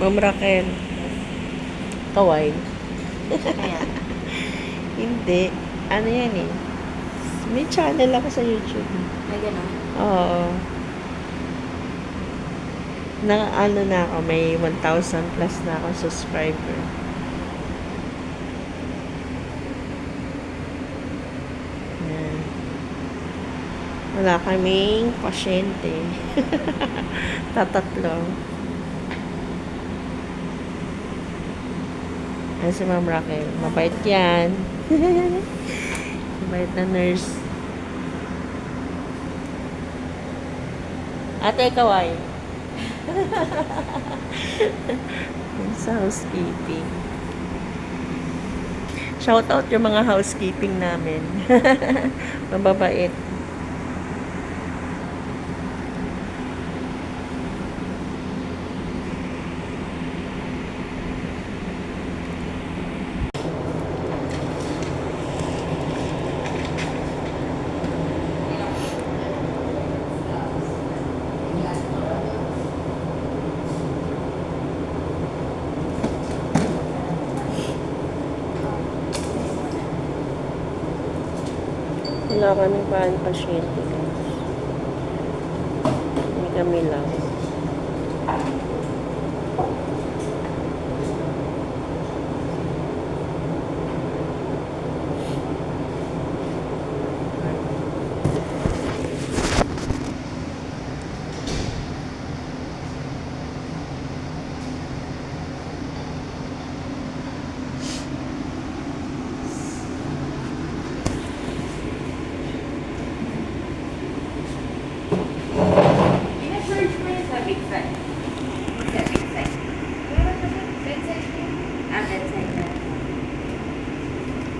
Ma'am Raquel. Kaway. Ayan. Hindi. Ano yan eh. May channel ako sa YouTube. May gano'n. Oo. Ano na ako, may 1,000 plus na akong subscriber. Yan. Wala kaming pasyente. Tatatlo. Ayan si Ma'am Raquel. Mabait yan. Mabait na nurse. Ate, ikaw ay? Sa housekeeping. Shout out yung mga housekeeping namin. Mababait. Wala kaming pasyente. Kami lang.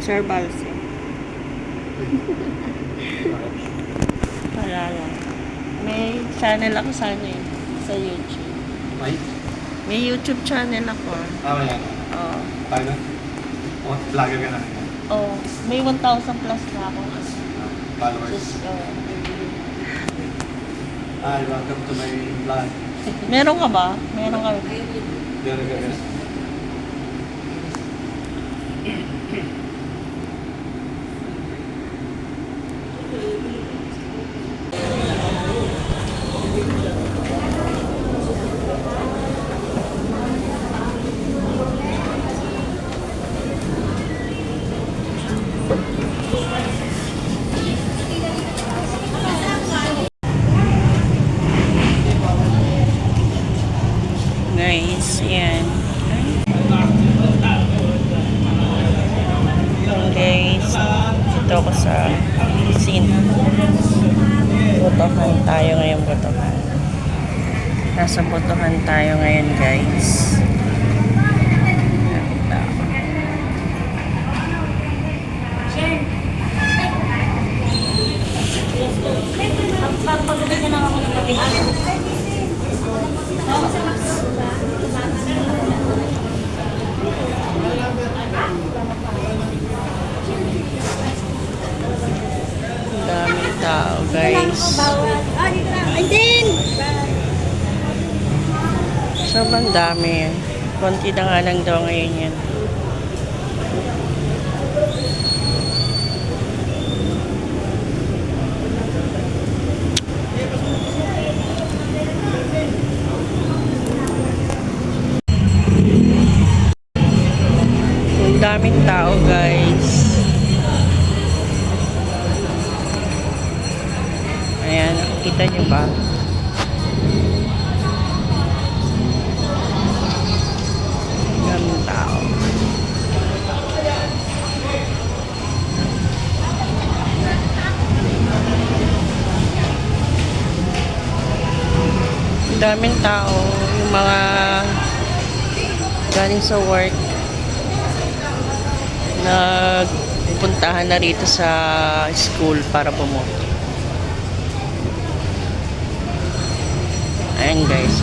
Sir Balse. Wala lang. May channel ako sa ano eh. Sa YouTube. May? May YouTube channel ako. Wala. Oo. Tayo na? O, vlogger ka na. Oh, may 1,000 plus na ako. Followers. Hi, welcome to my vlog. Meron ka ba? Meron ka. Meron ka na? Guys, yan. Guys, dito ako sa scene. Botohan tayo ngayon, botohan. Nasa botohan tayo ngayon, guys. Pagpagod na lang ako ng pagkakas. Daming tao, guys. Sobrang dami. Konti na nga lang daw ngayon yan. Ang daming tao, guys. Ayan, kita niyo ba? Daming tao. Daming tao. Yung mga galing sa work nagpuntahan na rito sa school para bumoto. Ayan, guys.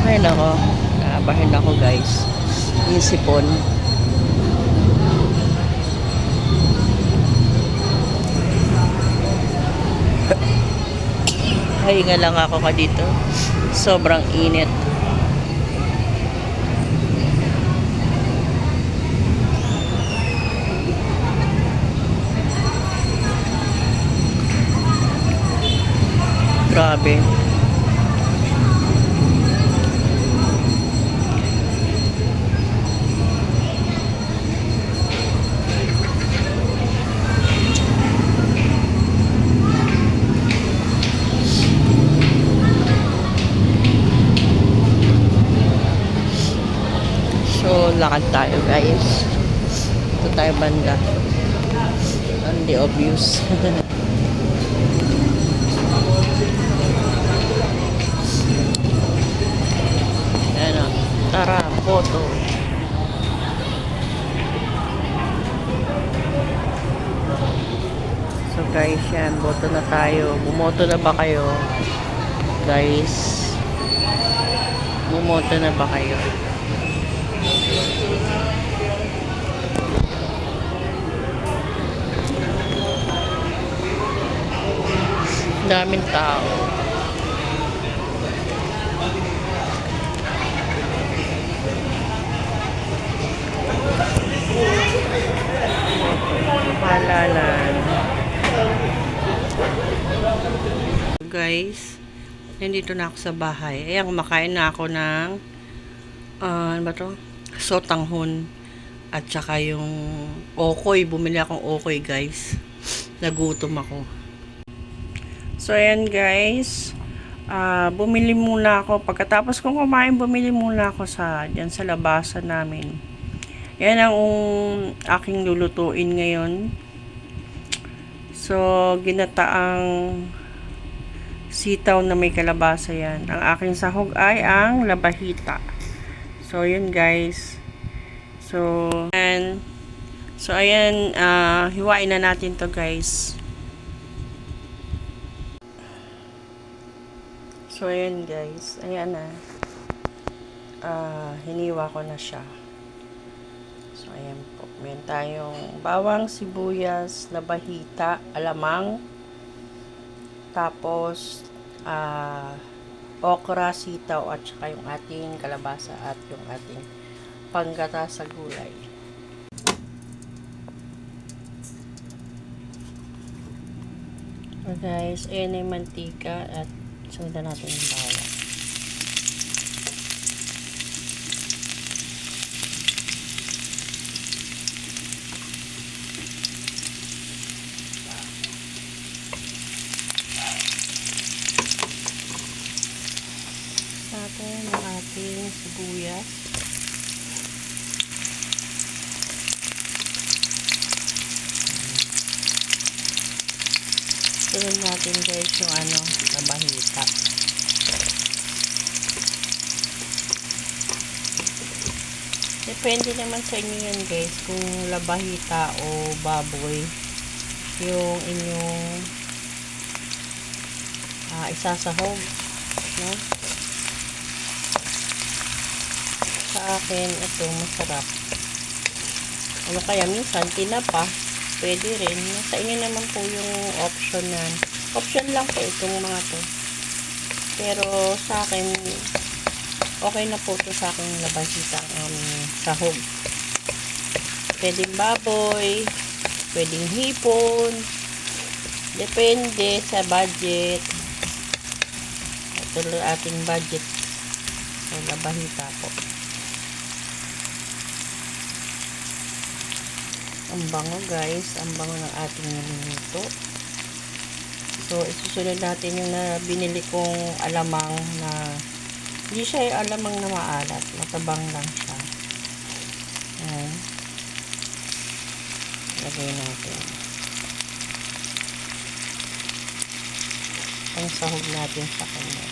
Ay nako, nakabahin ako, guys. Yung sipon. Nagpapahinga lang ako ka dito. Sobrang init. Grabe. So, lakad tayo guys. Ito tayo banda. On the obvious. Ayan o. Tara, photo. So guys, yan. Boto na tayo. Bumoto na ba kayo? Guys. Bumoto na ba kayo? Daming tao. Halalan. Guys, nandito na ako sa bahay. Ayan, kumakain na ako ng ano ba to? Sotanghon. At saka yung okoy. Bumili akong okoy, guys. Nagutom ako. So, ayan guys. Bumili muna ako. Pagkatapos kong kumain, bumili muna ako dyan sa labasan namin. Yan ang aking lulutuin ngayon. So, ginataang sitaw na may kalabasa yan. Ang aking sahog ay ang labahita. So, yun guys. So, ayan, hiwain na natin to guys. So, ayan guys. Ayan na. Hiniwa ko na siya. So, ayan po. Meron tayong bawang, sibuyas, labahita, alamang. Tapos, okra, sitaw, at saka yung ating kalabasa at yung ating panggata sa gulay. So, guys, ayan na yung mantika at sundan natin yung bawang. Natin ang ating sibuyas. Sunod natin guys yung labahita. Depende naman sa inyo yan guys kung labahita o baboy yung inyong isasahog, no? Sa akin ito masarap. Ano kaya minsan tinapa, pwede rin. Sa inyo naman po yung option na. Option lang po itong mga to. Pero sa akin okay na po ito sa akin labahita ang sahog. Pwedeng baboy, pwedeng hipon, depende sa budget. Ito lang ating budget. So, labahita po. Ang bango guys, ang bango ng ating niluluto. So, isusunod natin yung binili kong alamang na hindi siya yung alamang na maalat. Matabang lang siya. Ayan. Lagay natin. Ang sahog natin sa kanya.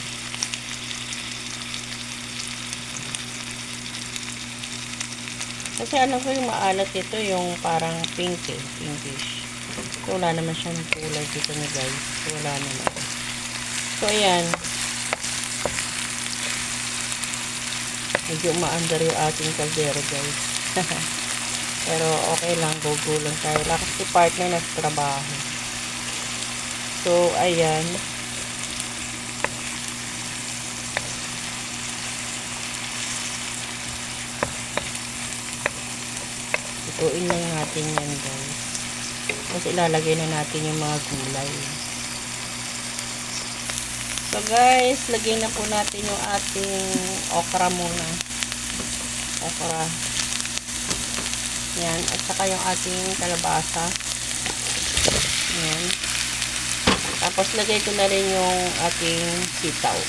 Kasi alam ko yung maalat ito, yung parang pinkish. So, wala naman siyang kulay dito ni guys. So, wala naman. So, ayan. Medyo umaandar yung ating kaldero guys. Pero, okay lang. Go lang tayo. Wala kasi partner na sa trabaho. So, ayan. Lutuin lang natin yan guys. Tapos ilalagay na natin yung mga gulay. So guys, lagyan na po natin yung ating okra muna. Okra. Yan. At saka yung ating kalabasa. Yan. Tapos lagay ko na rin yung ating sitaw.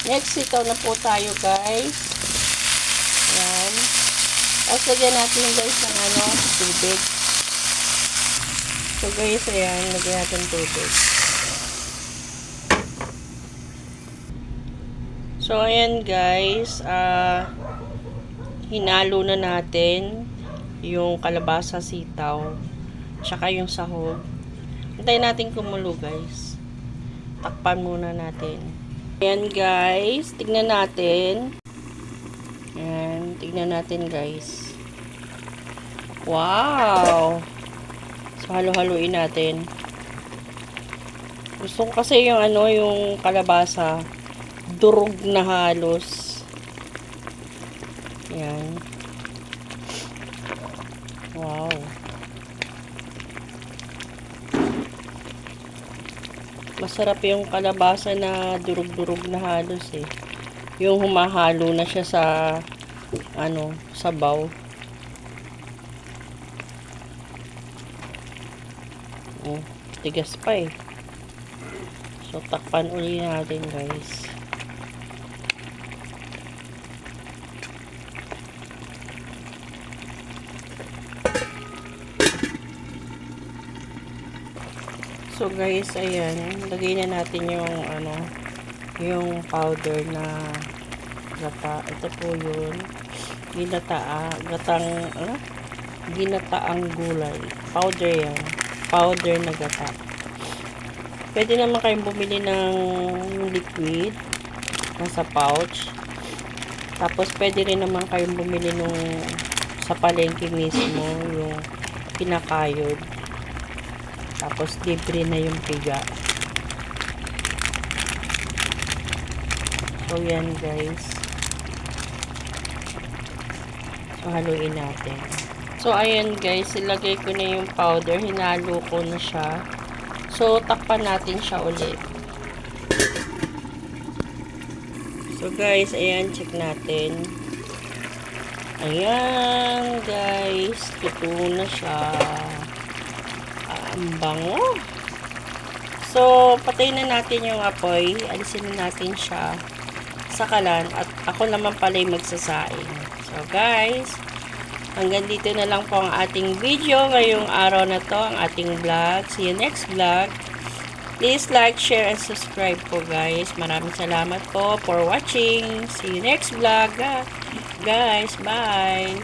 Next, sitaw na po tayo guys. Yan. Tapos lagyan natin guys ng tubig. So guys, ayan, lagyan natin tubig. So ayan guys, hinalo na natin yung kalabasa, sitaw, tsaka yung sahog. Hintayin natin kumulo guys. Takpan muna natin. Ayan guys, tignan natin. Ayan, tignan natin guys. Wow! So halo-haluin natin. Gusto ko kasi yung yung kalabasa durog na halos. Ayan. Wow. Masarap yung kalabasa na durog-durog na halos eh. Yung humahalo na siya sa sabaw. Oh, tigas pa eh. So takpan uli natin guys. So guys, ayan, lagay na natin yung yung powder na gata. Ito po yun. Ginataang gulay. Powder yan. Powder na gata. Pwede naman kayong bumili ng liquid nasa pouch. Tapos pwede rin naman kayong bumili nung sa palengke mismo, yung pinakayod. Tapos libre na yung piga. So yan guys. So haluin natin. So ayan guys, ilagay ko na yung powder, hinalo ko na siya. So takpan natin siya ulit. So guys, ayan, check natin. Ayan guys, tutulo na siya. Ang bango. So, patayin na natin yung apoy. Alisin na natin siya sa kalan. At ako naman pala yung magsasaing. So, guys, hanggang dito na lang po ang ating video ngayong araw na to, ang ating vlog. See you next vlog. Please like, share, and subscribe po, guys. Maraming salamat po for watching. See you next vlog, guys. Bye!